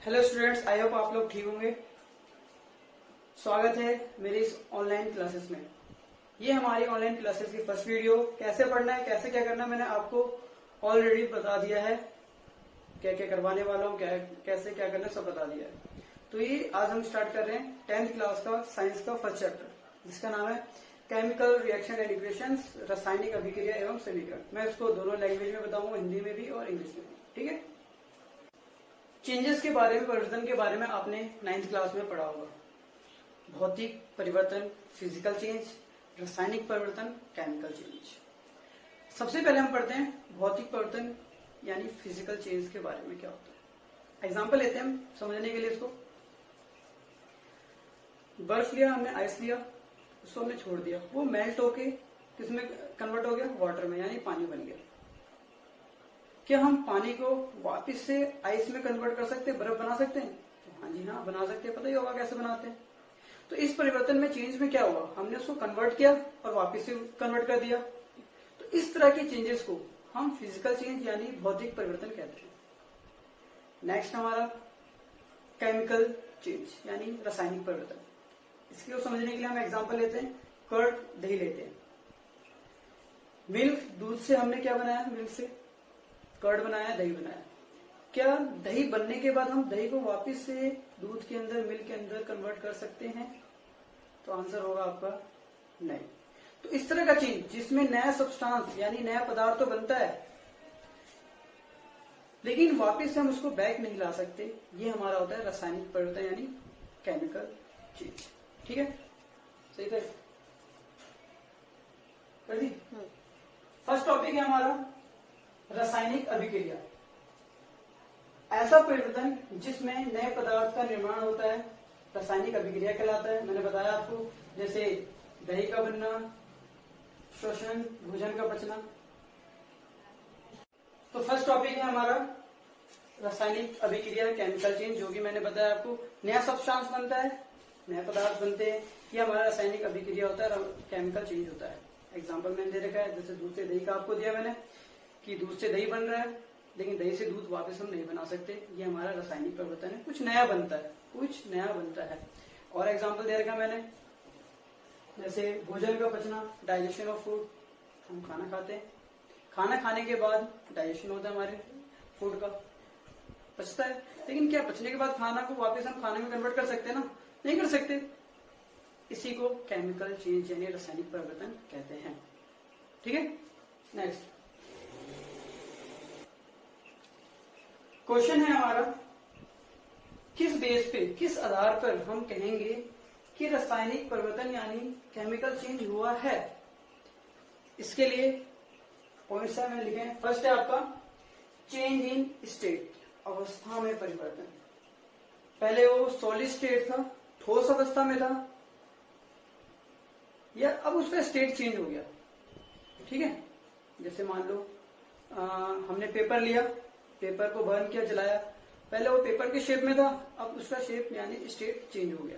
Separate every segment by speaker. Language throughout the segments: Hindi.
Speaker 1: हेलो स्टूडेंट्स, आई होप आप लोग ठीक होंगे। स्वागत है मेरी इस ऑनलाइन क्लासेस में। ये हमारी ऑनलाइन क्लासेस की फर्स्ट वीडियो। कैसे पढ़ना है, कैसे क्या करना है, मैंने आपको ऑलरेडी बता दिया है। क्या क्या करवाने वाला हूँ, कैसे क्या करना है, सब बता दिया है। तो ये आज हम स्टार्ट कर रहे हैं 10th क्लास का साइंस का फर्स्ट चैप्टर, जिसका नाम है केमिकल रिएक्शन एंड इक्वेशंस, रासायनिक अभिक्रिया एवं समीकरण। मैं इसको दोनों लैंग्वेज में बताऊंगा, हिंदी में भी और इंग्लिश में भी। ठीक है। चेंजेस के बारे में, परिवर्तन के बारे में आपने 9th क्लास में पढ़ा होगा। भौतिक परिवर्तन, फिजिकल चेंज, रासायनिक परिवर्तन, केमिकल चेंज। सबसे पहले हम पढ़ते हैं भौतिक परिवर्तन यानी फिजिकल चेंज के बारे में क्या होता है। एग्जांपल लेते हैं हम समझने के लिए इसको। बर्फ लिया हमने, आइस लिया, उसको हमने छोड़ दिया, वो मेल्ट होके किसमें कन्वर्ट हो गया, वाटर में, यानी पानी बन गया। क्या हम पानी को वापस से आइस में कन्वर्ट कर सकते हैं, बर्फ बना सकते हैं? तो हाँ जी हाँ, बना सकते हैं। पता ही होगा कैसे बनाते हैं। तो इस परिवर्तन में, चेंज में क्या हुआ, हमने उसको कन्वर्ट किया और वापस से कन्वर्ट कर दिया। तो इस तरह के चेंजेस को हम फिजिकल चेंज यानी भौतिक परिवर्तन कहते हैं। नेक्स्ट हमारा केमिकल चेंज यानी रासायनिक परिवर्तन। इसको समझने के लिए हम एग्जाम्पल लेते हैं। कर्ड, दही लेते हैं। मिल्क, दूध से हमने क्या बनाया, मिल्क से कर्ड बनाया, दही बनाया। क्या दही बनने के बाद हम दही को वापस से दूध के अंदर, मिल्क के अंदर कन्वर्ट कर सकते हैं? तो आंसर होगा आपका नहीं। तो इस तरह का चेंज जिसमें नया सब्सटेंस यानी नया पदार्थ तो बनता है, लेकिन वापस से हम उसको बैक नहीं ला सकते, ये हमारा होता है रासायनिक परिवर्तन यानी केमिकल चेंज। ठीक है, सही कर दी। फर्स्ट टॉपिक है हमारा रासायनिक अभिक्रिया। ऐसा परिवर्तन जिसमें नए पदार्थ का निर्माण होता है रासायनिक अभिक्रिया कहलाता है। मैंने बताया आपको, जैसे दही का बनना, श्वसन, भोजन का पचना। तो फर्स्ट टॉपिक है हमारा रासायनिक अभिक्रिया, केमिकल चेंज, जो कि मैंने बताया आपको, नया सब्सटेंस बनता है, नए पदार्थ बनते हैं, ये हमारा रासायनिक अभिक्रिया होता है, केमिकल चेंज होता है। एग्जाम्पल मैंने दे रखा है, जैसे दूध से दही का आपको दिया मैंने कि दूध से दही बन रहा है, लेकिन दही से दूध वापस हम नहीं बना सकते, ये हमारा रासायनिक परिवर्तन है। कुछ नया बनता है, कुछ नया बनता है। और एग्जाम्पल दे रखा मैंने, जैसे भोजन का पचना, डाइजेशन ऑफ फूड। हम खाना खाते हैं, खाना खाने के बाद डाइजेशन होता है हमारे फूड का, पचता है। लेकिन क्या पचने के बाद खाना को वापस हम खाने में कन्वर्ट कर सकते हैं ना? नहीं कर सकते। इसी को केमिकल चेंज यानी रासायनिक परिवर्तन कहते हैं। ठीक है। नेक्स्ट क्वेश्चन है हमारा, किस बेस पे, किस आधार पर हम कहेंगे कि रासायनिक परिवर्तन यानी केमिकल चेंज हुआ है? इसके लिए पॉइंट्स है, मैंने लिखे हैं। फर्स्ट है आपका चेंज इन स्टेट, अवस्था में परिवर्तन। पहले वो सॉलिड स्टेट था, ठोस अवस्था में था, या अब उसका स्टेट चेंज हो गया। ठीक है। जैसे मान लो हमने पेपर लिया, पेपर को बर्न किया, जलाया। पहले वो पेपर के शेप में था, अब उसका शेप यानी स्टेट चेंज हो गया।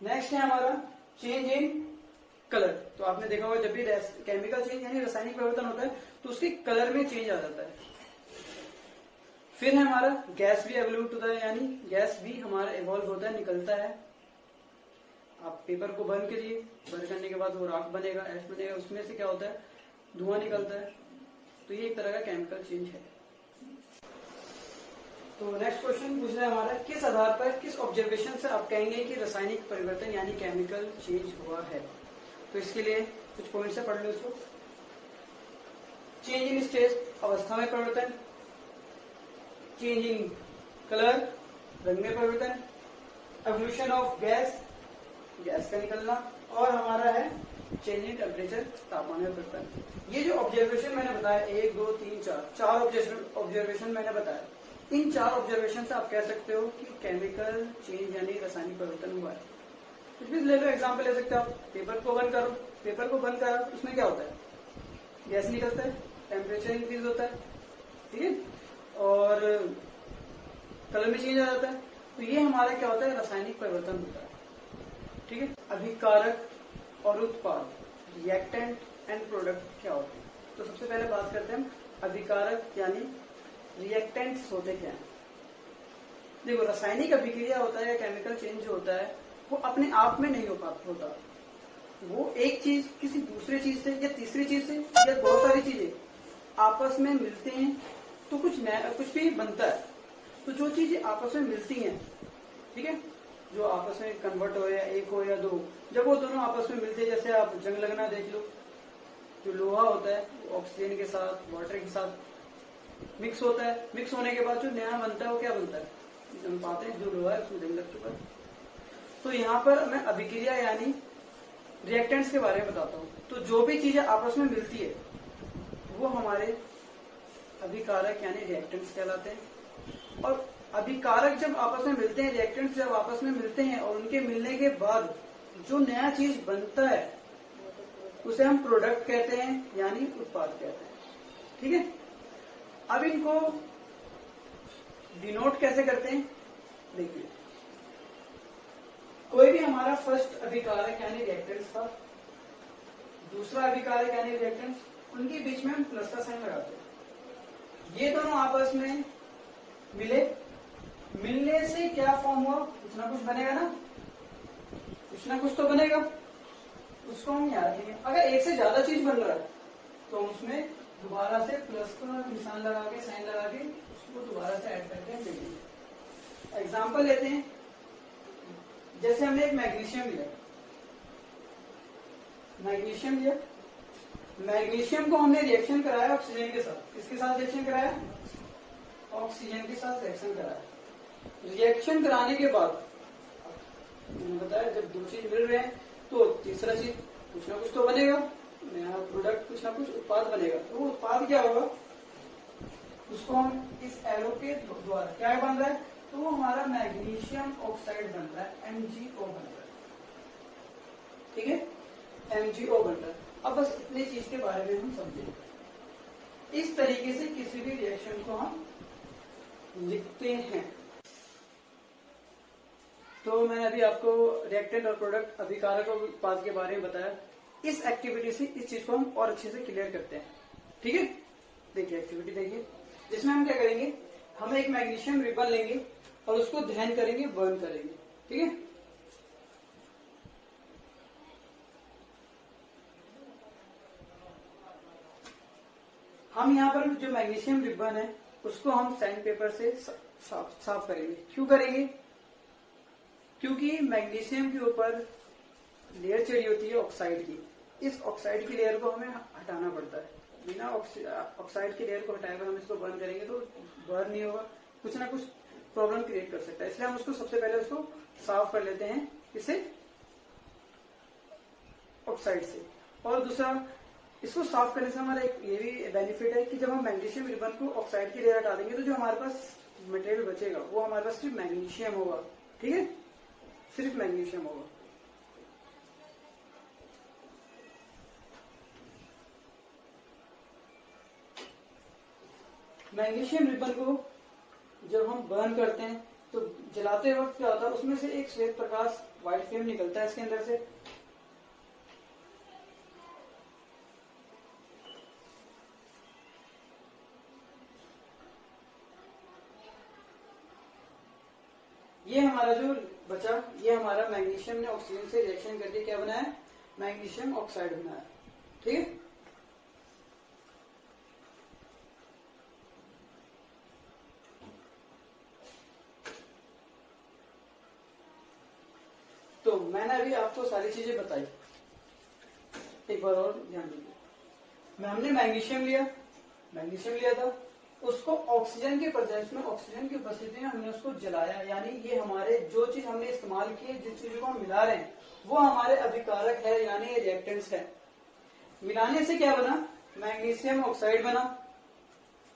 Speaker 1: नेक्स्ट है हमारा चेंज इन कलर। तो आपने देखा होगा, जब भी केमिकल चेंज यानी रासायनिक परिवर्तन होता है तो उसके कलर में चेंज आ जाता है। फिर है हमारा गैस भी एवोल्यूट होता है, यानी गैस भी हमारा इवॉल्व होता है, निकलता है। आप पेपर को बर्न कीजिए, बर्न करने के बाद वो राख बनेगा, ऐश बनेगा, उसमें से क्या होता है, धुआं निकलता है। तो ये एक तरह का केमिकल चेंज है। तो नेक्स्ट क्वेश्चन पूछ रहा है हमारा, किस आधार पर, किस ऑब्जर्वेशन से आप कहेंगे कि रासायनिक परिवर्तन यानी केमिकल चेंज हुआ है? तो इसके लिए कुछ पॉइंट से पढ़ लो इसको। चेंज इन स्टेट, अवस्था में परिवर्तन। चेंज इन कलर, रंग में परिवर्तन। एवोल्यूशन ऑफ गैस, गैस का निकलना। और हमारा है चेंज इन टेम्परेचर, तापमान में परिवर्तन। ये जो ऑब्जर्वेशन मैंने बताया, 1 2 3 4 ऑब्जर्वेशन मैंने बताया, इन 4 ऑब्जर्वेशन से आप कह सकते हो कि केमिकल चेंज यानी रासायनिक परिवर्तन हुआ है। कुछ भी ले लो, एग्जाम्पल ले सकते हो आप। पेपर को बंद करो, पेपर को बंद करो, उसमें क्या होता है, गैस निकलता है, टेम्परेचर इंक्रीज होता है। ठीक है। और कलर में चेंज आ जाता है। तो ये हमारा क्या होता है, रासायनिक परिवर्तन होता है। ठीक है। अभिकारक और उत्पाद, रिएक्टेंट एंड प्रोडक्ट क्या होते हैं? तो सबसे पहले बात करते हैं हम अभिकारक यानी रिएक्टेंट्स होते क्या हैं। देखो रासायनिक अभिक्रिया होता है या केमिकल चेंज जो होता है वो अपने आप में नहीं होता, वो एक चीज किसी दूसरे चीज से या तीसरी चीज से या बहुत सारी चीजें आपस में मिलते हैं तो कुछ नया कुछ भी बनता है। तो जो चीजें आपस में मिलती हैं, ठीक है, जो आपस में कन्वर्ट हो या एक हो या दो, जब वो दोनों आपस में मिलते हैं, जैसे आप जंग लगना देख लो, जो लोहा होता है वो ऑक्सीजन के साथ वाटर के साथ मिक्स होता है, मिक्स होने के बाद जो नया बनता है वो क्या बनता है, हम पाते हैं जो लोहा है उसमें जंग लग चुका है। तो यहाँ पर मैं अभिक्रिया यानी रिएक्टेंट्स के बारे में बताता हूँ। तो जो भी चीजें आपस में मिलती है वो हमारे अभिकारक यानी रिएक्टेंट्स कहलाते हैं। और अभिकारक जब आपस में मिलते हैं, रिएक्टेंट्स जब आपस में मिलते हैं और उनके मिलने के बाद जो नया चीज बनता है उसे हम प्रोडक्ट कहते हैं यानी उत्पाद कहते हैं, ठीक है। अब इनको डिनोट कैसे करते हैं, देखिए कोई भी हमारा फर्स्ट अभिकारक यानी रिएक्टेंट्स था, दूसरा अभिकारक यानी रिएक्टेंट्स, उनके बीच में हम प्लस का साइन लगाते हैं। ये दोनों आपस में मिले, मिलने से क्या फॉर्म हुआ, कुछ ना कुछ बनेगा ना, कुछ ना कुछ तो बनेगा, उसको हम याद रखेंगे। अगर एक से ज्यादा चीज बन रहा है तो उसमें दोबारा से प्लस का निशान लगा के साइन लगा के उसको दोबारा से ऐड करके देंगे। एग्जाम्पल लेते हैं, जैसे हमने एक मैग्नीशियम लिया, मैग्नीशियम को हमने रिएक्शन कराया ऑक्सीजन के साथ, किसके साथ रिएक्शन कराया, ऑक्सीजन के साथ रिएक्शन कराया। रिएक्शन कराने के बाद मैंने बताया जब दो चीज मिल रहे हैं तो तीसरा चीज कुछ ना कुछ तो बनेगा, नया प्रोडक्ट कुछ ना कुछ उत्पाद बनेगा। तो वो उत्पाद क्या होगा, उसको हम इस एरो के द्वारा क्या बन रहा है, तो वो हमारा मैग्नीशियम ऑक्साइड बन रहा है, MgO बन रहा है, ठीक है, MgO बन रहा है। अब बस इतनी चीज के बारे में हम समझेंगे। इस तरीके से किसी भी रिएक्शन को हम लिखते हैं। तो मैंने अभी आपको रिएक्टेंट और प्रोडक्ट अभिकारक और उत्पाद के बारे में बताया। इस एक्टिविटी से इस चीज को हम और अच्छे से क्लियर करते हैं, ठीक है। देखिए एक्टिविटी देखिए, जिसमें हम क्या करेंगे, हम एक मैग्नीशियम रिबन लेंगे और उसको दहन करेंगे, बर्न करेंगे, ठीक है। हम यहाँ पर जो मैग्नीशियम रिबन है उसको हम सैंड पेपर से साफ करेंगे। क्यों करेंगे, क्योंकि मैग्नीशियम के ऊपर लेयर चढ़ी होती है ऑक्साइड की, इस ऑक्साइड की लेयर को हमें हटाना पड़ता है। बिना ऑक्साइड की लेयर को हटाए हुए हम इसको बर्न करेंगे तो बर्न नहीं होगा, कुछ ना कुछ प्रॉब्लम क्रिएट कर सकता है। इसलिए हम उसको सबसे पहले उसको साफ कर लेते हैं, इससे ऑक्साइड से। और दूसरा, इसको साफ करने से हमारा एक ये भी बेनिफिट है कि जब हम मैग्नीशियम रिबन को ऑक्साइड की लेयर हटा देंगे तो जो हमारे पास मटेरियल बचेगा वो हमारे पास सिर्फ मैग्नीशियम होगा, ठीक है, सिर्फ मैग्नीशियम होगा। मैग्नीशियम रिबन को जब हम बर्न करते हैं तो जलाते वक्त क्या होता है, उसमें से एक श्वेत प्रकाश व्हाइट फ्लेम निकलता है इसके अंदर से। ये हमारा जो बचा, ये हमारा मैग्नीशियम ने ऑक्सीजन से रिएक्शन करके क्या बनाया, मैग्नीशियम ऑक्साइड बनाया, ठीक है। तो मैंने अभी आपको सारी चीजें बताई, एक बार और ध्यान दीजिए। हमने मैग्नीशियम लिया था, उसको ऑक्सीजन के प्रेजेंस में, ऑक्सीजन की उपस्थिति में हमने उसको जलाया, यानी ये हमारे जो चीज हमने इस्तेमाल की, जिस चीजों को हम मिला रहे हैं वो हमारे अभिकारक है यानी रिएक्टेंट्स है। मिलाने से क्या बना, मैग्नीशियम ऑक्साइड बना।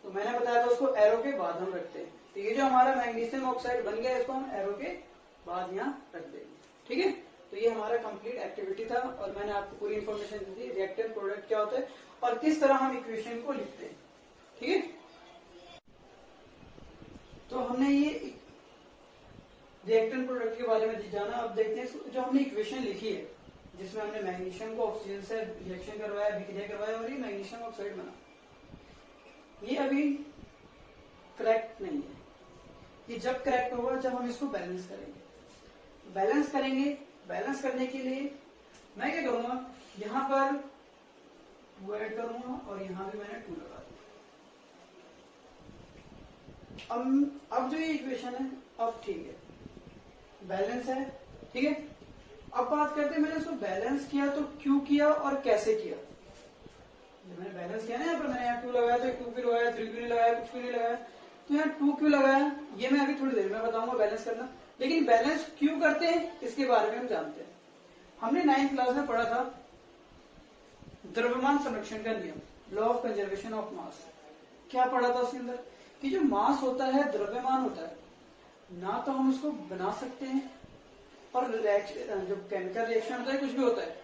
Speaker 1: तो मैंने बताया था उसको एरो के बाद हम रखते हैं। तो ये जो हमारा मैग्नीशियम ऑक्साइड बन गया, इसको हम एरो के बाद यहाँ रख देंगे, ठीक है। तो ये हमारा कंप्लीट एक्टिविटी था और मैंने आपको पूरी इन्फॉर्मेशन दी थी रिएक्टेंट प्रोडक्ट क्या होता है और किस तरह हम इक्वेशन को लिखते हैं, ठीक है। तो हमने ये रिएक्टेंट प्रोडक्ट के बारे में जाना। अब देखते हैं जो हमने इक्वेशन लिखी है जिसमें हमने मैग्नीशियम को ऑक्सीजन से रिएक्शन करवाया, अभिक्रिया करवाया और ये मैग्नीशियम ऑक्साइड बना, ये अभी करेक्ट नहीं है। ये जब करेक्ट होगा जब हम इसको बैलेंस करेंगे। बैलेंस करने के लिए मैं क्या करूंगा, यहां पर 2 ऐड करूंगा और यहां भी मैंने 2 लगा दिया। अब जो ये इक्वेशन है अब ठीक है, बैलेंस है, ठीक है। अब बात करते हैं मैंने इसको बैलेंस किया तो क्यों किया और कैसे किया। जब मैंने बैलेंस किया ना, यहाँ पर मैंने यहाँ 2 लगाया तो 2 क्यों लगाया, 3 क्यों नहीं लगाया, कुछ क्यों नहीं लगाया, तो यहाँ 2 क्यों लगाया ये मैं अभी थोड़ी देर में बताऊंगा बैलेंस करना। लेकिन बैलेंस क्यों करते हैं इसके बारे में हम जानते हैं। हमने 9th क्लास में पढ़ा था द्रव्यमान संरक्षण का नियम, law of conservation of mass. क्या पढ़ा था उसके अंदर कि जो मास होता है, द्रव्यमान होता है, ना तो हम उसको बना सकते हैं और जो केमिकल रिएक्शन होता है कुछ भी होता है,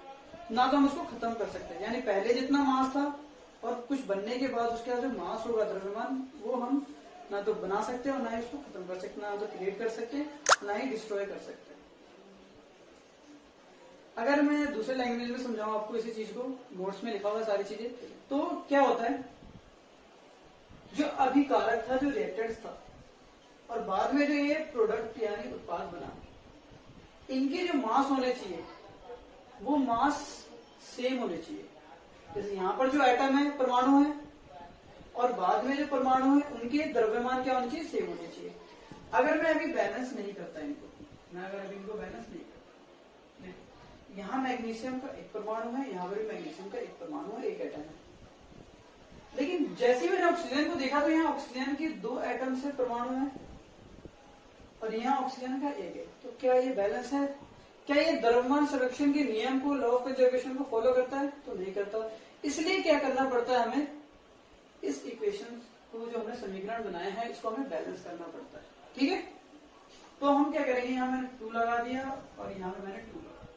Speaker 1: ना तो हम उसको खत्म कर सकते हैं। यानी पहले जितना मास था और कुछ बनने के बाद उसके जो मास होगा द्रव्यमान, वो हम ना तो बना सकते हैं और ना ही उसको खत्म कर सकते, ना तो क्रिएट कर सकते हैं, ना ही डिस्ट्रॉय कर सकते हैं। अगर मैं दूसरे लैंग्वेज में समझाऊं आपको इसी चीज को, नोट्स में लिखा हुआ सारी चीजें, तो क्या होता है, जो अभिकारक था, जो रिएक्टेंट्स था, और बाद में जो ये प्रोडक्ट यानी उत्पाद बना, इनके जो मास होने चाहिए वो मास सेम होने चाहिए। जैसे यहाँ पर जो एटम है, परमाणु है, और बाद में जो परमाणु है उनके द्रव्यमान क्या होने चाहिए, सेम होने चाहिए। अगर मैं अभी बैलेंस नहीं करता इनको, मैं अगर अभी इनको बैलेंस नहीं करता, यहाँ मैग्नीशियम का 1 परमाणु है, यहाँ पर भी मैग्नीशियम का 1 परमाणु है, 1 एटम है। लेकिन जैसे ही मैंने ऑक्सीजन को देखा तो यहाँ ऑक्सीजन के 2 एटम से परमाणु है और यहाँ ऑक्सीजन का 1 है। तो क्या ये बैलेंस है? क्या ये द्रव्यमान संरक्षण के नियम को, लॉ ऑफ कंजर्वेशन को फॉलो करता है? तो नहीं करता। इसलिए क्या करना पड़ता है हमें, इस इक्वेशन को जो हमने समीकरण बनाया है इसको हमें बैलेंस करना पड़ता है। ठीक है, तो हम क्या करेंगे, यहाँ मैंने 2 लगा दिया और यहाँ पे मैंने 2 लगा।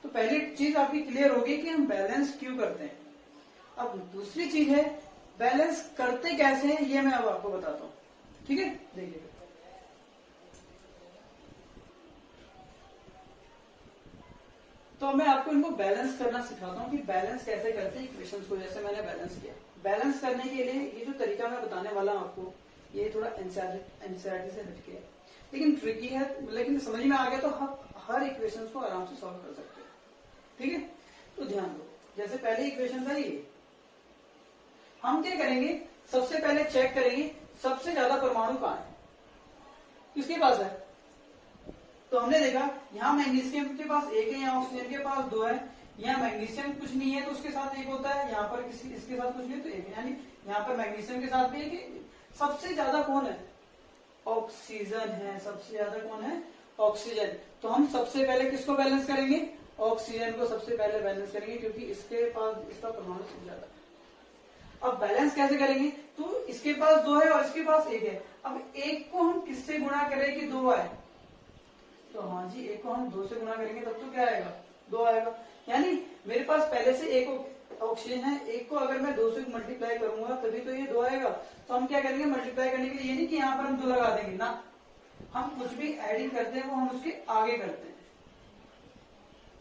Speaker 1: तो पहली चीज आपकी क्लियर होगी कि हम बैलेंस क्यों करते हैं। अब दूसरी चीज है बैलेंस करते कैसे हैं, ये मैं अब आपको बताता हूं। ठीक है, देखिए तो मैं आपको इनको बैलेंस करना सिखाता हूं कि बैलेंस कैसे करते हैं इक्वेशंस को, जैसे मैंने बैलेंस किया। बैलेंस करने के लिए ये जो तरीका मैं बताने वाला हूं आपको, ये थोड़ा एनसीईआरटी से हटके है, लेकिन ट्रिकी है, लेकिन समझ में आ गया तो हम हर इक्वेशंस को आराम से सॉल्व कर सकते हैं। ठीक है, तो ध्यान दो, जैसे पहले इक्वेशन था ये, हम क्या करेंगे, सबसे पहले चेक करेंगे सबसे ज्यादा परमाणु कहां है, किसके पास है। तो हमने देखा यहाँ मैग्नीशियम के पास 1 है, यहाँ ऑक्सीजन के पास 2 है, यहाँ मैग्नीशियम कुछ नहीं है तो उसके साथ 1 होता है, यहाँ पर किसी इसके साथ कुछ नहीं तो 1 है, यानी यहाँ पर मैग्नीशियम के साथ भी 1 है। सबसे ज्यादा कौन है, ऑक्सीजन है, सबसे ज्यादा कौन है, ऑक्सीजन। तो हम सबसे पहले किसको बैलेंस करेंगे, ऑक्सीजन को सबसे पहले बैलेंस करेंगे, क्योंकि इसके पास इसका परमाणु सबसे ज्यादा। अब बैलेंस कैसे करेंगे, तो इसके पास 2 है और इसके पास 1 है। अब 1 को हम किससे गुणा करें कि 2 आए, तो हाँ जी 1 को हम 2 से गुणा करेंगे तब तो क्या आएगा, 2 आएगा। यानी मेरे पास पहले से 1 ऑक्सीजन है, 1 को अगर मैं 2 से मल्टीप्लाई करूंगा तभी तो ये 2 आएगा। तो हम क्या करेंगे, मल्टीप्लाई करने के लिए ये नहीं कि यहाँ पर हम 2 लगा देंगे ना, हम कुछ भी एडिंग करते हैं वो हम उसके आगे करते हैं,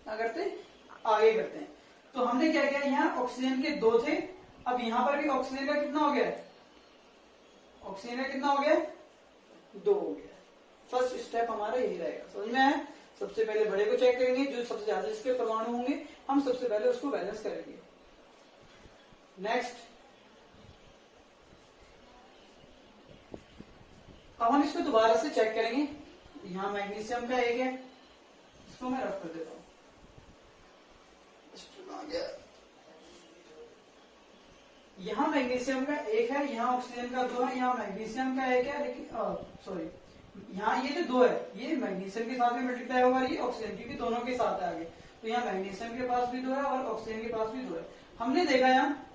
Speaker 1: क्या करते हैं, आगे करते हैं। तो हमने क्या किया, यहाँ ऑक्सीजन के 2 थे, अब यहाँ पर भी ऑक्सीजन का कितना हो गया, ऑक्सीजन का कितना हो गया, 2 हो गया। फर्स्ट स्टेप हमारा यही रहेगा, समझ में आया। सबसे पहले बड़े को चेक करेंगे, जो सबसे ज्यादा जिसके परमाणु होंगे हम सबसे पहले उसको बैलेंस करेंगे। नेक्स्ट, अब हम इसको दोबारा से चेक करेंगे। यहाँ मैग्नीशियम का 1 है, इसको मैं रख कर देता हूं, यहाँ मैग्नीशियम का 1 है, यहाँ ऑक्सीजन का 2 है, यहाँ मैग्नीशियम का 1 है, लेकिन सॉरी यहाँ ये जो 2 है ये मैग्नीशियम के साथ में मल्टीप्लाई होगा, ये ऑक्सीजन, क्योंकि दोनों के साथ है आगे। तो यहाँ मैग्नीशियम के पास भी 2 है और ऑक्सीजन के पास भी 2 है। हमने देखा यहाँ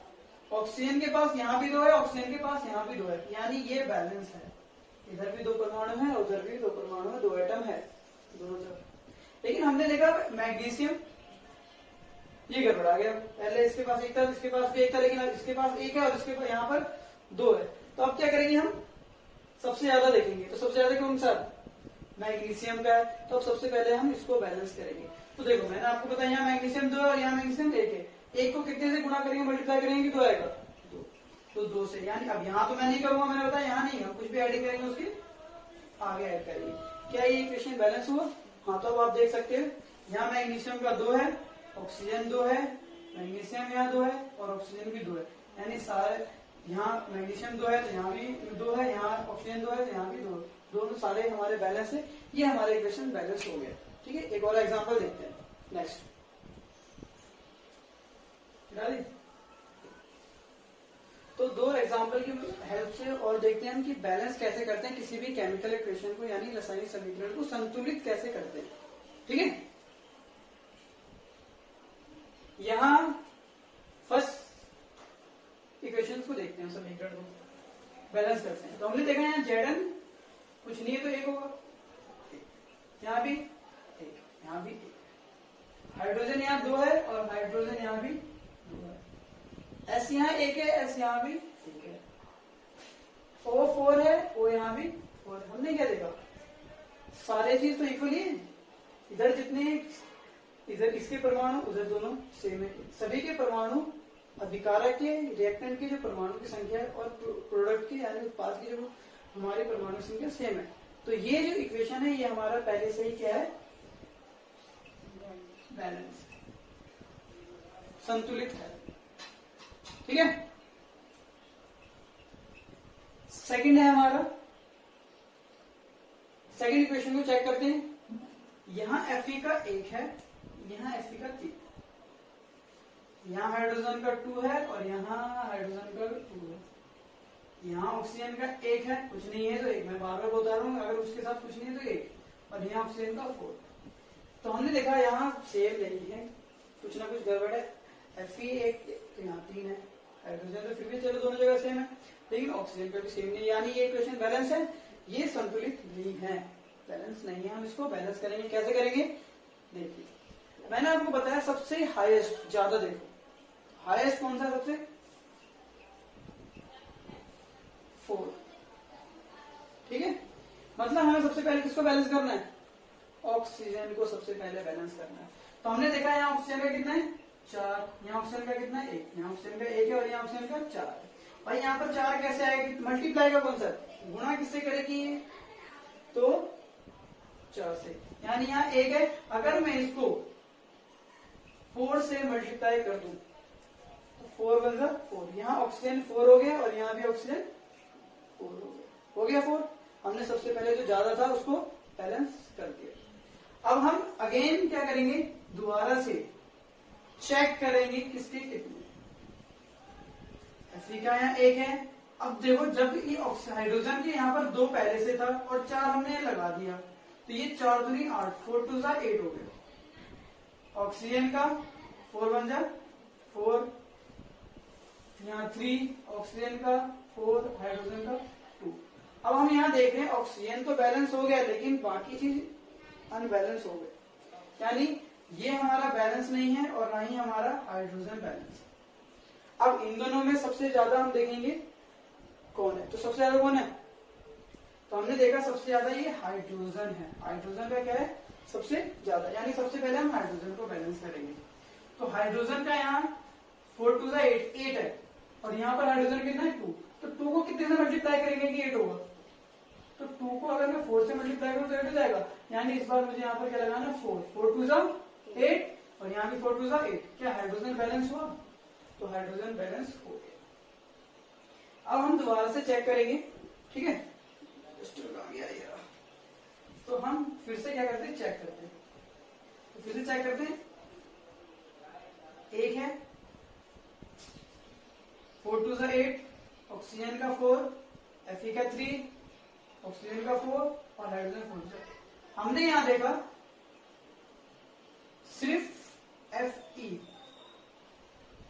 Speaker 1: ऑक्सीजन के पास यहाँ भी 2 है, ऑक्सीजन के पास यहाँ भी 2 है, यानी ये बैलेंस है। इधर भी 2 परमाणु है, उधर भी 2 परमाणु है, 2 एटम है दोनों तरफ। लेकिन हमने देखा मैग्नीशियम ये गड़बड़ आ गया, पहले इसके पास 1 था, इसके पास भी 1 था, लेकिन इसके पास 1 है और इसके पास यहाँ पर 2 है। तो अब क्या करेंगे, हम सबसे ज्यादा देखेंगे। तो सबसे ज्यादा कौन सा, मैग्नीशियम का है, तो अब सबसे पहले हम इसको बैलेंस करेंगे। तो देखो मैंने आपको बताया यहाँ मैग्नीशियम 2 है और यहाँ मैग्नीशियम 1 है। 1 को कितने से गुणा करेंगे, मल्टीप्लाई करेंगे कि 2 आएगा, 2। तो 2 से, यानी अब यहाँ तो मैं नहीं करूंगा, मैंने बताया यहाँ नहीं, हम कुछ भी एडिंग करेंगे उसकी आगे ऐड करेंगे। क्या ये इक्वेशन बैलेंस हुआ? हाँ, तो अब आप देख सकते हो यहाँ मैग्नीशियम का 2 है, ऑक्सीजन 2 है, मैग्नीशियम यहाँ 2 है और ऑक्सीजन भी 2 है, यानी सारे यहाँ मैग्नीशियम 2 है तो यहाँ भी 2 है, यहाँ ऑक्सीजन 2 है तो यहाँ भी 2, दोनों सारे हमारे बैलेंस है। ये हमारे इक्वेशन बैलेंस हो गया। ठीक है, एक और एग्जांपल देखते हैं। नेक्स्ट तो 2 एग्जांपल की हेल्प से और देखते हैं हम कि बैलेंस कैसे करते हैं किसी भी केमिकल इक्वेशन को, यानी रासायनिक समीकरण को संतुलित कैसे करते हैं। ठीक है, यहां फर्स्ट इक्वेशन को देखते हैं, समीकरण को बैलेंस करते हैं। तो हमने देखा यहाँ Zn कुछ नहीं है तो 1 होगा, यहाँ भी 1, यहाँ भी 1, हाइड्रोजन यहाँ 2 है और हाइड्रोजन यहाँ भी 2 है, S यहाँ 1 है, S यहाँ भी 1 है, O 4 है, O यहाँ भी 4 है। हमने क्या देखा, सारे चीज तो इक्वली है, इधर जितने इधर इसके परमाणु उधर दोनों सेम है, सभी के परमाणु अभिकारक के रिएक्टेंट के जो परमाणु की संख्या है और प्रोडक्ट की यानी उत्पाद की जो हमारी परमाणु संख्या सेम है। तो ये जो इक्वेशन है ये हमारा पहले से ही क्या है, बैलेंस, संतुलित है। ठीक है, सेकंड है हमारा, सेकंड इक्वेशन को चेक करते हैं। यहां Fe का 1 है, यहां Fe का 3, यहां हाइड्रोजन का 2 है और यहां हाइड्रोजन का 2 है, यहां ऑक्सीजन का 1 है, कुछ नहीं है तो 1, मैं बार बार बता रहा हूं, अगर उसके साथ कुछ नहीं है तो 1, और यहाँ ऑक्सीजन का 4। तो हमने देखा यहाँ सेम नहीं है, कुछ ना कुछ गड़बड़ है। Fe 1 तो यहाँ 3 है, हाइड्रोजन तो फिर भी चलो दोनों जगह सेम है, लेकिन ऑक्सीजन का भी सेम नहीं, यानी ये इक्वेशन बैलेंस है, ये संतुलित नहीं है, बैलेंस नहीं है। हम इसको बैलेंस करेंगे, कैसे करेंगे देखिए। मैंने आपको बताया सबसे हाईएस्ट, ज्यादा देखो हाईएस्ट कौन सा, सबसे 4। ठीक है, मतलब हमें सबसे पहले किसको बैलेंस करना है, ऑक्सीजन को सबसे पहले बैलेंस करना है। तो हमने देखा यहाँ ऑक्सीजन का कितना है 4, यहाँ ऑक्सीजन का कितना है 1, यहाँ ऑक्सीजन का 1 है और यहाँ ऑक्सीजन का 4 है। और यहाँ पर 4 कैसे आएगा, मल्टीप्लाई का कॉन्सेप्ट, गुणा किससे करेगी तो 4 से, यानी यहाँ 1 है, अगर मैं इसको 4 से मल्टीप्लाई कर दूं तो 4 बन जाए 4, यहाँ ऑक्सीजन 4 हो गया और यहाँ भी ऑक्सीजन 4 हो गया 4। हमने सबसे पहले जो ज्यादा था उसको बैलेंस कर दिया। अब हम अगेन क्या करेंगे, दोबारा से चेक करेंगे किसके कितने। Fe का यहाँ 1 है, अब देखो जब ये हाइड्रोजन के यहाँ पर 2 पहले से था और 4 हमने लगा दिया तो ये 4 दूनी 8, 4 2 8 हो गया। ऑक्सीजन का 4 बन जा 4, यहाँ 3, ऑक्सीजन का 4, हाइड्रोजन का 2। अब हम यहाँ देख रहे हैं ऑक्सीजन तो बैलेंस हो गया लेकिन बाकी चीज अनबैलेंस हो गए, यानी ये हमारा बैलेंस नहीं है और ना ही हमारा हाइड्रोजन बैलेंस है। अब इन दोनों में सबसे ज्यादा हम देखेंगे कौन है, तो सबसे ज्यादा कौन है, तो हमने देखा सबसे ज्यादा ये हाइड्रोजन है। हाइड्रोजन का क्या है सबसे ज्यादा, यानी सबसे पहले हम हाइड्रोजन को बैलेंस करेंगे। तो हाइड्रोजन का यहाँ 4 2 8 है और यहाँ पर हाइड्रोजन कितना है 2, तो 2 को कितने से मल्टीप्लाई करेंगे कि 8 होगा, तो 2 को अगर मैं 4 से मल्टीप्लाई करूँ तो 8 हो जाएगा, यानी इस बार मुझे यहाँ पर क्या लगाना 4, 4 2 8 और यहाँ भी 4 2 8। क्या हाइड्रोजन बैलेंस हुआ, तो हाइड्रोजन बैलेंस हो गया। अब हम दोबारा से चेक करेंगे, ठीक है, तो हम फिर से क्या करते हैं चेक करते हैं, तो फिर से चेक करते हैं। 1 है, 4 2 8, ऑक्सीजन का 4, Fe का 3, ऑक्सीजन का 4 और हाइड्रोजन 4। हमने यहां देखा सिर्फ Fe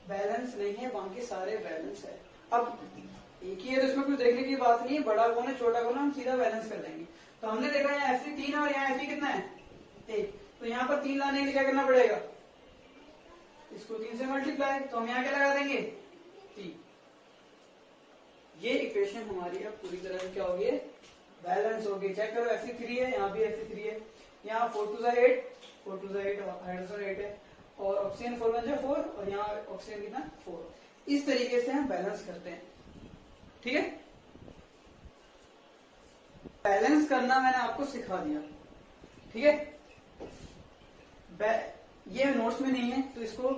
Speaker 1: बैलेंस नहीं है, बाकी सारे बैलेंस है। अब एक ही है तो इसमें कुछ देखने की बात नहीं है, बड़ा कौन है छोटा कौन है हम सीधा बैलेंस कर देंगे। तो हमने देखा यहाँ Fe 3 है और यहाँ Fe कितना है 1, तो यहाँ पर 3 लाने के लिए क्या करना पड़ेगा, इसको 3 से मल्टीप्लाई, तो हम यहाँ क्या लगा देंगे 3। ये इक्वेशन हमारी अब पूरी तरह से क्या होगी, बैलेंस होगी। चेक करो Fe 3 है, यहाँ भी Fe 3 है, यहाँ 4 2 8, 4 2 8 हाइड्रोजन 8 है और ऑक्सीजन 4 1 4 और यहाँ ऑक्सीजन कितना 4। इस तरीके से हम बैलेंस करते हैं, ठीक है। बैलेंस करना मैंने आपको सिखा दिया, ठीक है। ये नोट्स में नहीं है तो इसको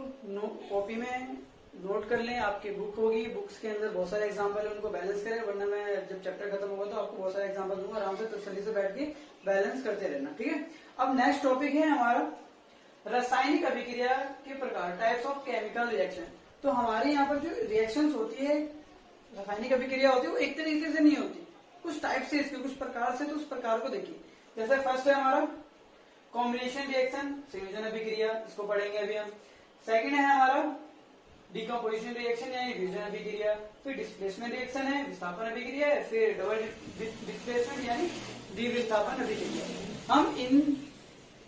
Speaker 1: कॉपी में नोट कर लें, आपकी बुक होगी, बुक्स के अंदर बहुत सारे एग्जांपल है, उनको बैलेंस करें, वरना मैं जब चैप्टर खत्म होगा तो आपको बहुत सारे एग्जांपल दूंगा, आराम से तसल्ली से बैठ के बैलेंस करते रहना, ठीक है। अब नेक्स्ट टॉपिक है हमारा रासायनिक अभिक्रिया के प्रकार, टाइप्स ऑफ केमिकल रिएक्शन। तो हमारे यहाँ पर जो रिएक्शंस होती है, रासायनिक अभिक्रिया होती है, वो एक तरीके से नहीं होती, कुछ टाइप से इसके, कुछ प्रकार से, तो उस प्रकार को देखिए। जैसे फर्स्ट है हमारा कॉम्बिनेशन रिएक्शन, संयोजन अभिक्रिया, इसको पढ़ेंगे अभी हम। सेकंड है हमारा डिकम्पोजिशन रिएक्शन यानी विभाजन अभिक्रिया, फिर डिस्प्लेसमेंट रिएक्शन है, विस्थापन अभिक्रिया है, फिर डबल डिस्प्लेसमेंट यानी द्विविस्थापन अभिक्रिया। हम इन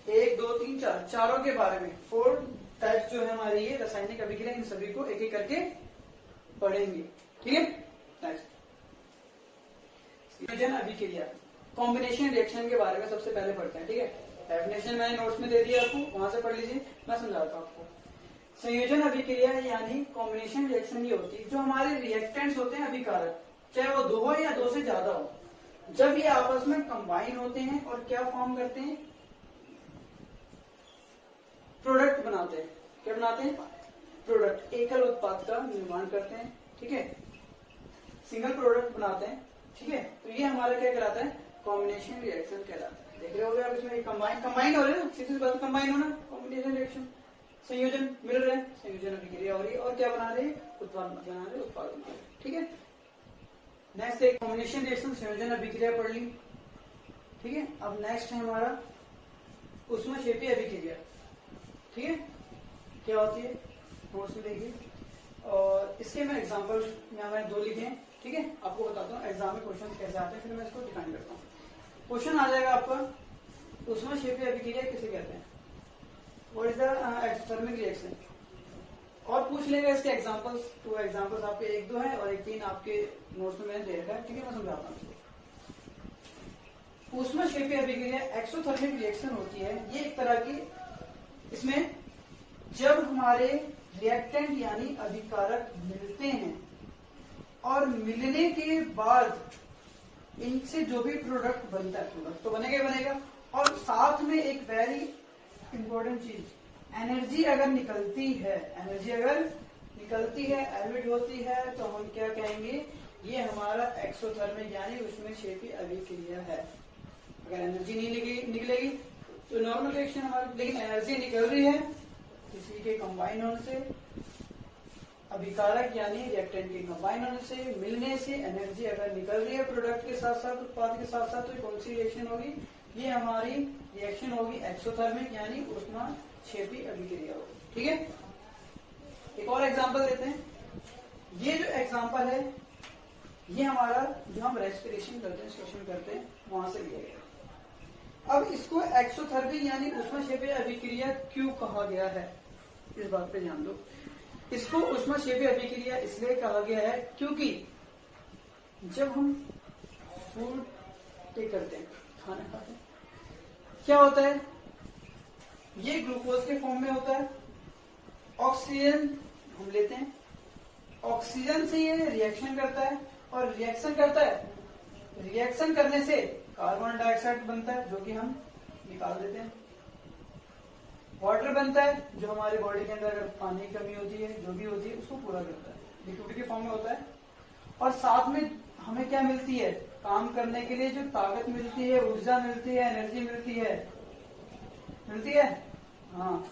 Speaker 1: 1 2 3 4 चारों के बारे में 4 टाइप्स जो है हमारी ये रासायनिक अभिक्रिया, इन सभी को एक एक करके पढ़ेंगे, ठीक है। नेक्स्ट संयोजन अभिक्रिया, कॉम्बिनेशन रिएक्शन के बारे में सबसे पहले पढ़ते हैं, ठीक है। डेफिनेशन मैंने नोट्स में दे दिया आपको, वहां से पढ़ लीजिए, मैं समझाता हूँ आपको। संयोजन अभिक्रिया यानी कॉम्बिनेशन रिएक्शन ये होती है जो हमारे रिएक्टेंट्स होते हैं अभिकारक, चाहे वो 2 हो या 2 से ज्यादा हो, जब ये आपस में कंबाइन होते हैं और क्या फॉर्म करते हैं, प्रोडक्ट बनाते हैं। क्या बनाते हैं? प्रोडक्ट, एकल उत्पाद का निर्माण करते हैं, ठीक है, सिंगल प्रोडक्ट बनाते हैं, ठीक है। तो ये हमारा क्या कहलाता है? कॉम्बिनेशन रिएक्शन कहलाता है। देख रहे हो गए आप इसमें कंबाइन हो रहे हैं, सीधी बात कंबाइन होना, कॉम्बिनेशन रिएक्शन, संयोजन मिल रहे हैं, संयोजन अभिक्रिया हो रही है, और क्या बना रहे हैं? उत्पाद बना रहे हैं, उत्पादन, ठीक है। नेक्स्ट एक कॉम्बिनेशन रिएक्शन, संयोजन अभिक्रिया पढ़ ली, ठीक है। अब नेक्स्ट है हमारा ऊष्मक्षेपीय अभिक्रिया, ठीक है। क्या होती है नोट्स में देखिए, और इसके मैं एग्जांपल यहाँ मैंने 2 लिखे हैं, ठीक है। आपको बताता हूँ एग्जाम में क्वेश्चन कैसे आते हैं, फिर मैं इसको डिफाइन करता हूँ। क्वेश्चन आ जाएगा आपका ऊष्मक्षेपीय अभिक्रिया किसे कहते हैं, what is the exothermic reaction, और पूछ लेगा इसके एग्जांपल्स। 2 एग्जांपल्स आपके 1 2 है और 1 3 आपके नोट्स में मैंने दे रखा है, ठीक है। मैं समझाता हूँ। ऊष्मक्षेपीय अभिक्रिया एक्सोथर्मिक रिएक्शन होती है, ये एक तरह की, इसमें जब हमारे रिएक्टेंट यानी अभिकारक मिलते हैं और मिलने के बाद इनसे जो भी प्रोडक्ट बनता है, प्रोडक्ट तो बनेगा ही बनेगा, और साथ में एक वेरी इंपॉर्टेंट चीज, एनर्जी अगर निकलती है, एमिट होती है, तो हम क्या कहेंगे? ये हमारा एक्सोथर्मिक यानी ऊष्मक्षेपीय अभिक्रिया है। अगर एनर्जी नहीं निकलेगी तो नॉर्मल रिएक्शन हमारा, लेकिन एनर्जी निकल रही है किसी के कंबाइन होने से, अभिकारक यानी रिएक्टेंट के कंबाइन होने से, मिलने से एनर्जी अगर निकल रही है प्रोडक्ट के साथ साथ, उत्पाद के साथ साथ, तो कौन सी रिएक्शन होगी? ये हमारी रिएक्शन होगी एक्सोथर्मिक यानी ऊष्मक्षेपीय अभिक्रिया होगी, ठीक है। एक और एग्जांपल देते हैं। ये जो एग्जांपल है ये हमारा जो हम रेस्पिरेशन करते हैं, श्वसन करते हैं, वहां से लिया गया। अब इसको एक्सोथर्मिक यानी ऊष्मक्षेपीय अभिक्रिया क्यों कहा गया है, इस बात पे ध्यान दो। इसको ऊष्मक्षेपीय अभिक्रिया इसलिए कहा गया है क्योंकि जब हम फूड टेक करते हैं, खाना खाते हैं, क्या होता है? ये ग्लूकोज के फॉर्म में होता है, ऑक्सीजन हम लेते हैं, ऑक्सीजन से ये रिएक्शन करता है, और रिएक्शन करता है, रिएक्शन करने से कार्बन डाइऑक्साइड बनता है जो कि हम निकाल देते हैं, वाटर बनता है जो हमारी बॉडी के अंदर अगर पानी की कमी होती है, जो भी होती है, उसको पूरा करता है, लिक्विड के फॉर्म में होता है। और साथ में हमें क्या मिलती है? काम करने के लिए जो ताकत मिलती है, ऊर्जा मिलती है, एनर्जी मिलती है, हाँ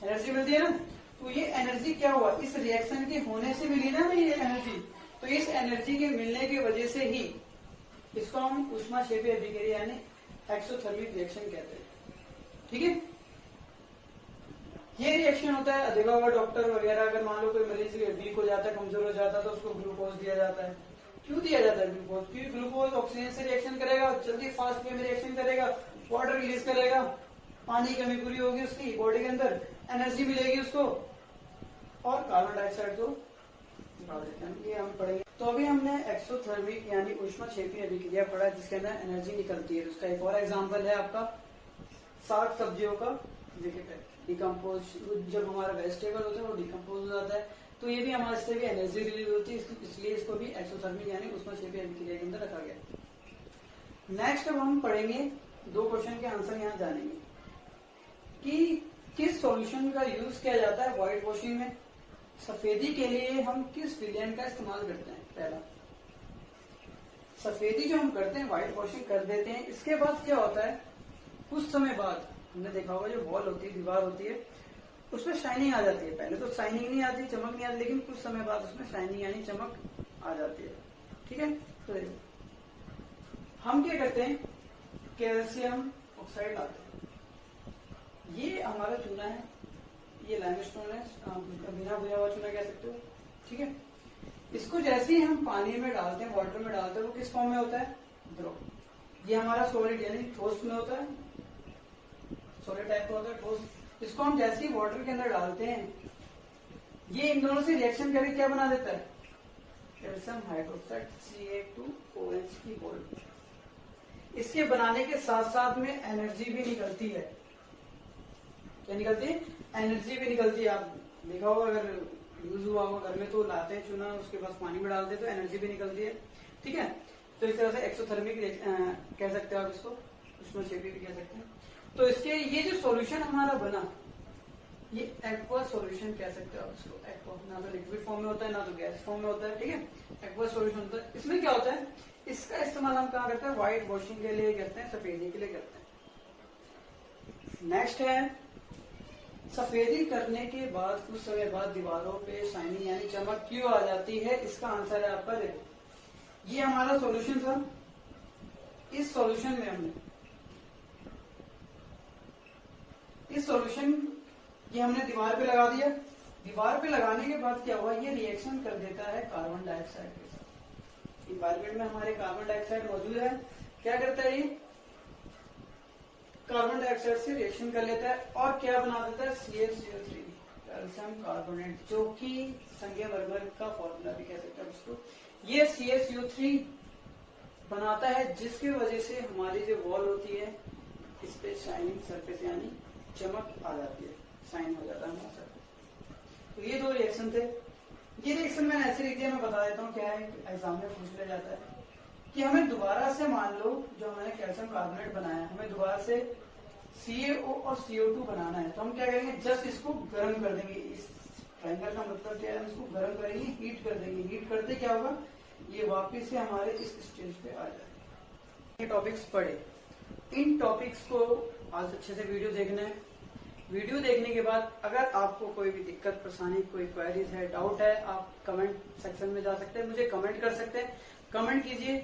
Speaker 1: एनर्जी मिलती है ना। तो ये एनर्जी क्या हुआ? इस रिएक्शन के होने से मिली ना ये एनर्जी, तो इस एनर्जी के मिलने की वजह से ही इसको हम ऊष्मक्षेपीय अभिक्रिया यानी एक्सोथर्मिक रिएक्शन कहते हैं, ठीक है। ये रिएक्शन होता है, देखा होगा डॉक्टर वगैरह, अगर मान लो कोई मरीज वीक हो जाता है, कमजोर हो जाता है, तो उसको ग्लूकोज दिया जाता है। क्यों दिया जाता है ग्लूकोज? क्योंकि ग्लूकोज ऑक्सीजन से रिएक्शन करेगा, जल्दी फास्ट वे में रिएक्शन करेगा, वाटर रिलीज करेगा, पानी की कमी पूरी होगी उसकी बॉडी के अंदर, एनर्जी मिलेगी उसको, और कार्बन डाइऑक्साइड को निकाल देते हैं। ये हम पढ़ेंगे। तो अभी हमने एक्सोथर्मिक यानी ऊष्मक्षेपीय अभिक्रिया पढ़ा जिसके अंदर एनर्जी निकलती है। उसका एक और एग्जाम्पल है आपका साग सब्जियों का डिकम्पोज, जब हमारा वेजिटेबल होता है वो डिकम्पोज हो जाता है, तो ये भी हमारे से भी एनर्जी रिलीज होती है, इसलिए इसको भी एक्सोथर्मिक यानी ऊष्मक्षेपीय अभिक्रिया के अंदर रखा गया। नेक्स्ट अब हम पढ़ेंगे 2 क्वेश्चन के आंसर यहाँ जानेंगे कि किस सॉल्यूशन का यूज किया जाता है व्हाइट वॉशिंग में। सफेदी के लिए हम किस विलेन का इस्तेमाल करते हैं। पहला, सफेदी जो हम करते हैं व्हाइट वॉशिंग कर देते हैं, इसके बाद क्या होता है, कुछ समय बाद हमने देखा होगा जो वॉल होती है, दीवार होती है, उसमें शाइनिंग आ जाती है। पहले तो शाइनिंग नहीं आती, चमक नहीं आती, लेकिन कुछ समय बाद उसमें शाइनिंग यानी चमक आ जाती है। ठीक है, तो हम क्या करते हैं, कैल्शियम ऑक्साइड लाते हैं। ये हमारा चूना है, ये लाइमस्टोन है, बिना भुजा हुआ चूना कह सकते हो। ठीक है, इसको जैसे ही हम पानी में डालते हैं, वाटर में डालते हैं, वो किस फॉर्म में होता है, द्रव। ये हमारा सॉलिड यानी ठोस में होता है, सॉलिड टाइप का होता है, ठोस। इसको हम जैसे ही वाटर के अंदर डालते हैं, ये इन दोनों से रिएक्शन करके क्या बना देता है, कैल्शियम हाइड्रोक्साइड CA2OH की बॉन्ड। इसके बनाने के साथ साथ में एनर्जी भी निकलती है। क्या निकलती है, एनर्जी भी निकलती है। आप देखा होगा, अगर यूज हुआ होगा घर में, तो लाते हैं चूना, उसके बाद पानी में डालते हैं तो एनर्जी भी निकलती है। ठीक है, तो इस तरह से एक्सोथर्मिक कह सकते हो आप इसको, उष्णक्षेपी भी कह सकते हैं। तो इसके ये जो सॉल्यूशन हमारा बना, ये एक्वा सॉल्यूशन कह सकते हो आप इसको। एक्वा ना तो लिक्विड फॉर्म में होता है, ना तो गैस फॉर्म में होता है। ठीक है, एक्वा सॉल्यूशन होता है। इसमें क्या होता है, इसका इस्तेमाल हम कहाँ करते हैं, व्हाइट वॉशिंग के लिए करते हैं, सफेदी के लिए करते हैं। नेक्स्ट है, सफेदी करने के बाद कुछ समय बाद दीवारों पे शाइनिंग यानी चमक क्यों आ जाती है। इसका आंसर है आपका, देखो ये हमारा सॉल्यूशन था। इस सॉल्यूशन में हमने ये हमने दीवार पे लगा दिया। दीवार पे लगाने के बाद क्या हुआ, ये रिएक्शन कर देता है कार्बन डाइऑक्साइड के साथ। इन्वायरमेंट में हमारे कार्बन डाइऑक्साइड मौजूद है, क्या करता है, ये कार्बन डाइऑक्साइड से रिएक्शन कर लेता है और क्या बना देता है, CaCO3 कैल्शियम कार्बोनेट, जो कि संगमरमर का फॉर्मूला भी कह सकते हैं उसको। ये CaCO3 बनाता है, जिसकी वजह से हमारी जो वॉल होती है, इस पे शाइनिंग सरफेस यानी चमक आ जाती है, शाइन हो जाता है हमारा सरफेस। तो ये 2 रिएक्शन थे। ये रिएक्शन मैंने ऐसे लिख दिया, मैं बता देता हूँ क्या है, एग्जाम में पूछ लिया जाता है कि हमें दोबारा से, मान लो जो हमने कैल्शियम कार्बोनेट बनाया है, हमें दोबारा से CaO और CO2 बनाना है, तो हम क्या करेंगे, जस्ट इसको गर्म कर देंगे। इस ट्रायंगल का मतलब क्या है, हम इसको गर्म करेंगे, हीट कर देंगे। हीट करते क्या होगा, ये वापिस से हमारे इस स्टेज पे आ जाएगा। ये टॉपिक्स पढ़े, इन टॉपिक्स को आज अच्छे से वीडियो देखना है। वीडियो देखने के बाद अगर आपको कोई भी दिक्कत परेशानी, कोई क्वेरीज है, डाउट है, आप कमेंट सेक्शन में जा सकते हैं, मुझे कमेंट कर सकते हैं। कमेंट कीजिए,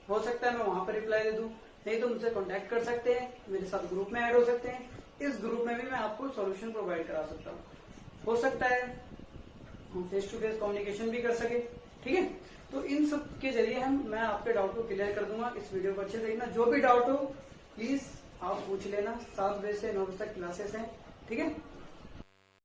Speaker 1: हो सकता है मैं वहां पर रिप्लाई दे दूं, नहीं तो मुझसे कांटेक्ट कर सकते हैं, मेरे साथ ग्रुप में ऐड हो सकते हैं। इस ग्रुप में भी मैं आपको सॉल्यूशन प्रोवाइड करा सकता हूँ। हो सकता है हम फेस टू फेस कम्युनिकेशन भी कर सके। ठीक है, तो इन सब के जरिए मैं आपके डाउट को क्लियर कर दूंगा। इस वीडियो को अच्छे से देखना, जो भी डाउट हो प्लीज आप पूछ लेना। 7 बजे से 9 बजे तक क्लासेस हैं। ठीक है।